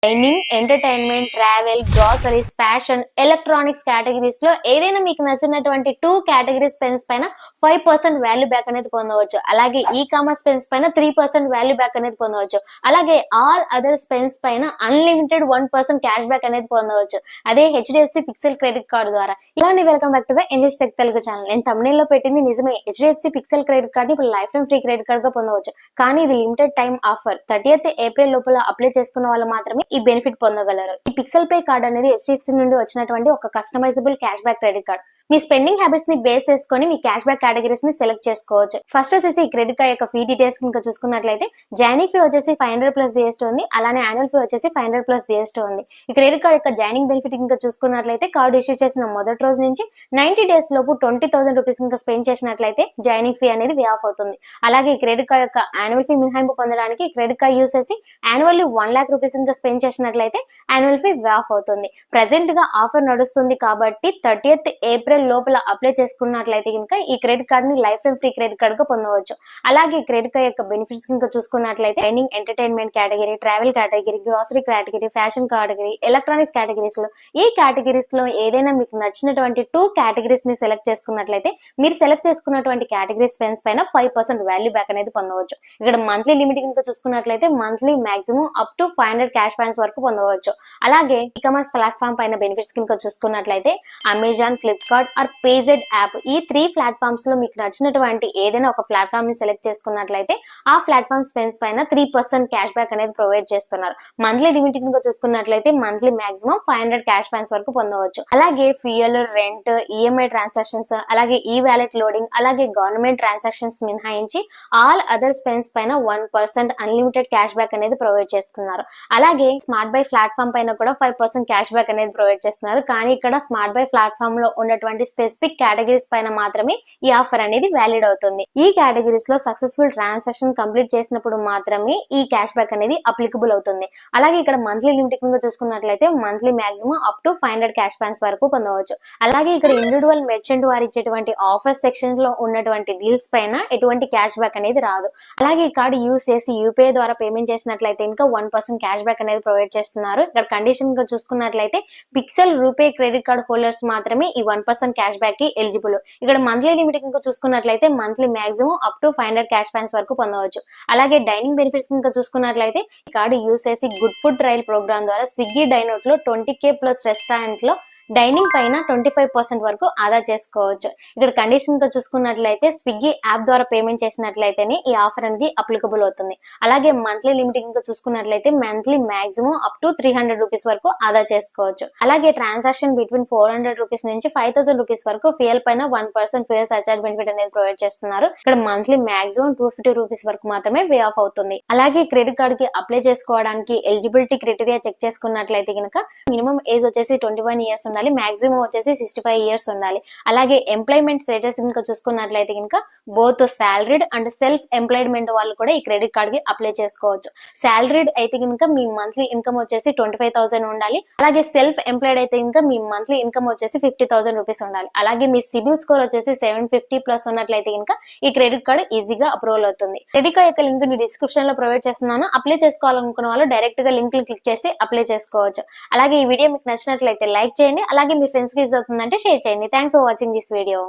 Dining, entertainment, travel, groceries, fashion, electronics categories లో ఏదైనా మీకు నచ్చినటువంటి 2 కేటగిరీస్ పెన్స్ పైన 5% వాల్యూ బ్యాక్ అనేది పొందవచ్చు. అలాగే ఈ కామర్స్ పెన్స్ పైన 3% వాల్యూ బ్యాక్ అనేది పొందవచ్చు. అలాగే ఆల్ అదర్ పెన్స్ పైన అన్లిమిటెడ్ 1% క్యాష్ బ్యాక్ అనేది పొందవచ్చు. అదే హెచ్డిఎఫ్సి పిక్సెల్ క్రెడిట్ కార్డు ద్వారా. ఇలాంటి welcome back to the English tech Telugu channel. నేను thumbnail లో పెట్టింది నిజమే. హెచ్డిఎఫ్సి పిక్సెల్ క్రెడిట్ కార్డు ఇప్పుడు life time free credit card గా పొందవచ్చు. కానీ ఇది limited time offer. 30th April లోపల అప్లై చేసుకున్న వాళ్ళు మాత్రమే ఈ బెనిఫిట్ పొందగలరు. ఈ పిక్సెల్ పే కార్డ్ అనేది హెచ్డిఎఫ్సి నుండి వచ్చినటువంటి ఒక customisable cash back credit card. మీ స్పెండింగ్ హ్యాబిట్స్ ని బేస్ చేసుకొని మీ క్యాష్ బ్యాక్ కేటగిరీస్ ని సెలెక్ట్ చేసుకోవచ్చు. ఫస్ట్ వచ్చేసి ఈ క్రెడిట్ కార్డ్ యొక్క ఫీ డీటెయిల్స్ కనుక చూసుకున్నట్లయితే జాయినింగ్ ఫీ వచ్చేసి 500+ GST ఉంది. అలానే యాన్యువల్ ఫీ వచ్చేసి 500+ GST ఉంది. ఈ క్రెడిట్ కార్డ్ యొక్క జాయినింగ్ బెనిఫిట్ కనుక చూసుకున్నట్లయితే కార్డు ఇష్యూ చేసిన మొదటి రోజు నుంచి 90 days లోపు 20,000 రూపీస్ కనుక స్పెండ్ చేసినట్లయితే జాయినింగ్ ఫీ అనేది వే ఆఫ్ అవుతుంది. అలాగే ఈ క్రెడిట్ కార్డ్ యొక్క యాన్యువల్ ఫీ మినహాయింపు పొందడానికి క్రెడిట్ కార్డ్ యూస్ చేసి యాన్యువల్లీ 1 lakh రూపీస్ కనుక స్పెండ్ చేసినట్లయితే యాన్యువల్ ఫీ వే ఆఫ్ అవుతుంది. ప్రెసెంట్ గా ఆఫర్ నడుస్తుంది కాబట్టి 30th ఏప్రిల్ లోపల అప్లై చేసుకున్నట్లయితే కనుక ఈ క్రెడిట్ కార్డ్ ని life time free credit card గా పొందవచ్చు. అలాగే ఈ క్రెడిట్ కార్డ్ యొక్క బెనిఫిట్స్ కనుక చూసుకున్నట్లయితే dining, entertainment category, travel category, grocery category, fashion category, electronics categories లో ఈ కేటగిరీస్ లో ఏదైనా మీకు నచ్చినటువంటి 2 కేటగిరీస్ ని సెలెక్ట్ చేసుకున్నట్లయితే మీరు సెలెక్ట్ చేసుకున్నటువంటి కేటగిరీస్ పెన్స్ పైన 5% వాల్యూ బ్యాక్ అనేది పొందవచ్చు. ఇక్కడ మంత్లీ లిమిట్ కనుక చూసుకున్నట్లయితే monthly maximum up to 500 cash points వరకు పొందవచ్చు. అలాగే ఈ కామర్స్ ప్లాట్ఫామ్ పైన బెనిఫిట్స్ కనుక చూసుకున్నట్లయితే అమెజాన్, ఫ్లిప్కార్ట్ ఆర్ పేజెడ్ యాప్ ఈ 3 ప్లాట్ఫామ్స్ లో మీకు నచ్చినటువంటి ఏదైనా ఒక ప్లాట్ఫామ్ ని సెలెక్ట్ చేసుకున్నట్లయితే ఆ ప్లాట్ఫామ్ స్పెన్స్ పైన 3% క్యాష్ బ్యాక్ అనేది ప్రొవైడ్ చేస్తున్నారు. మంత్లీ లిమిట్ కనుక చూసుకున్నట్లయితే మంత్లీ మాక్సిమం 500 క్యాష్ పాయింట్స్ వరకు పొందవచ్చు. అలాగే ఫ్యూయల్, రెంట్, ఈఎంఐ ట్రాన్సాక్షన్స్, అలాగే ఈ వ్యాలెట్ లోడింగ్, అలాగే గవర్నమెంట్ ట్రాన్సాక్షన్స్ మినహాయించి ఆల్ అదర్ స్పెన్స్ పైన 1% అన్లిమిటెడ్ క్యాష్ బ్యాక్ అనేది ప్రొవైడ్ చేస్తున్నారు. అలాగే స్మార్ట్ బై ప్లాట్ఫామ్ పైన కూడా 5% క్యాష్ బ్యాక్ అనేది ప్రొవైడ్ చేస్తున్నారు. కానీ ఇక్కడ స్మార్ట్ బై ప్లాట్ఫామ్ లో ఉన్నటువంటి స్పెసిఫిక్ కేటగిరీస్ పైన మాత్రమే ఈ ఆఫర్ అనేది వ్యాలిడ్ అవుతుంది. ఈ కేటగిరీస్ లో సక్సెస్ఫుల్ ట్రాన్సాక్షన్ కంప్లీట్ చేసినప్పుడు మాత్రమే ఈ క్యాష్ బ్యాక్ అనేది అప్లికబుల్ అవుతుంది. అలాగే ఇక్కడ మంత్లీ లిమిట్ కింద చూసుకున్నట్లయితే monthly maximum up to 500 cash points వరకు పొందవచ్చు. అలాగే ఇక్కడ ఇండివిజువల్ మెర్చెంట్ వారు ఇచ్చేటువంటి ఆఫర్ సెక్షన్ లో ఉన్నటువంటి డీల్స్ పైన ఎటువంటి క్యాష్ బ్యాక్ అనేది రాదు. అలాగే ఈ కార్డు యూస్ చేసి యూపీఐ ద్వారా పేమెంట్ చేసినట్లయితే ఇంకా 1% క్యాష్ బ్యాక్ అనేది ప్రొవైడ్ చేస్తున్నారు. ఇక్కడ కండిషన్ చూసుకున్నట్లయితే pixel RuPay credit card holders మాత్రమే ఈ 1% క్యాష్ బ్యాక్ కి ఎలిజిబుల్. ఇక్కడ మంత్లీ లిమిట్ కనుక చూసుకున్నట్లయితే monthly maximum up to 500 cash points వరకు పొందవచ్చు. అలాగే డైనింగ్ బెనిఫిట్స్ కనుక చూసుకున్నట్లయితే ఈ కార్డు యూస్ చేసి గుడ్ ఫుడ్ ట్రయల్ ప్రోగ్రామ్ ద్వారా స్విగ్గీ డైనోట్ లో 20K+ రెస్టారెంట్ లో డైనింగ్ పైన 25% వరకు ఆదా చేసుకోవచ్చు. ఇక్కడ కండిషన్ తో చూసుకున్నట్లయితే స్విగ్గీ యాప్ ద్వారా పేమెంట్ చేసినట్లయితేనే ఈ ఆఫర్ అనేది అప్లికబుల్ అవుతుంది. అలాగే మంత్లీ లిమిట్ కనుక చూసుకున్నట్లయితే monthly maximum up to 300 rupees వరకు ఆదా చేసుకోవచ్చు. అలాగే ట్రాన్సాక్షన్ బిట్వీన్ 400 రూపీస్ నుంచి 5000 రూపీస్ వరకు ఫ్యూయల్ పైన 1% ఫ్యూయల్ సర్చార్జ్ బెనిఫిట్ అనేది ప్రొవైడ్ చేస్తున్నారు. ఇక్కడ మంత్లీ మాక్సిమం 250 రూపీస్ వరకు మాత్రమే వే ఆఫ్ అవుతుంది. అలాగే క్రెడిట్ కార్డ్ కి అప్లై చేసుకోవడానికి ఎలిజిబిలిటీ క్రైటీరియా చెక్ చేసుకున్నట్లయితే కనుక మినిమం ఏజ్ వచ్చేసి 21 ఇయర్స్ ఉండాలి. మాక్సిమం వచ్చేసి 65 ఇయర్స్ ఉండాలి. అలాగే ఎంప్లాయ్మెంట్ స్టేటస్ కనుక చూసుకున్నట్లయితే కనుక both salaried and self employment వాళ్ళు కూడా ఈ క్రెడిట్ కార్డ్ కి అప్లై చేసుకోవచ్చు. సాలరీడ్ అయితే కనుక మీ మంత్లీ ఇన్కమ్ వచ్చేసి 25,000 ఉండాలి. అలాగే సెల్ఫ్ ఎంప్లాయిడ్ అయితే కనుక మీ మంత్లీ ఇన్కమ్ వచ్చేసి 50,000 రూపీస్ ఉండాలి. అలాగే మీ సిబిల్ స్కోర్ వచ్చేసి 750+ ఉన్నట్లయితే కనుక ఈ క్రెడిట్ కార్డ్ ఈజీగా అప్రూవల్ అవుతుంది. క్రెడిట్ కార్డ్ యొక్క లింక్ ని డిస్క్రిప్షన్ లో ప్రొవైడ్ చేస్తున్నాను. అప్లై చేసుకోవాలనుకున్న వాళ్ళు డైరెక్ట్ గా లింక్ క్లిక్ చేసి అప్లై చేసుకోవచ్చు. అలాగే ఈ వీడియో మీకు నచ్చినట్లయితే లైక్ చేయండి. అలాగే మీ ఫ్రెండ్స్ కి యూజ్ అవుతుందంటే షేర్ చేయండి. Thanks for watching this video.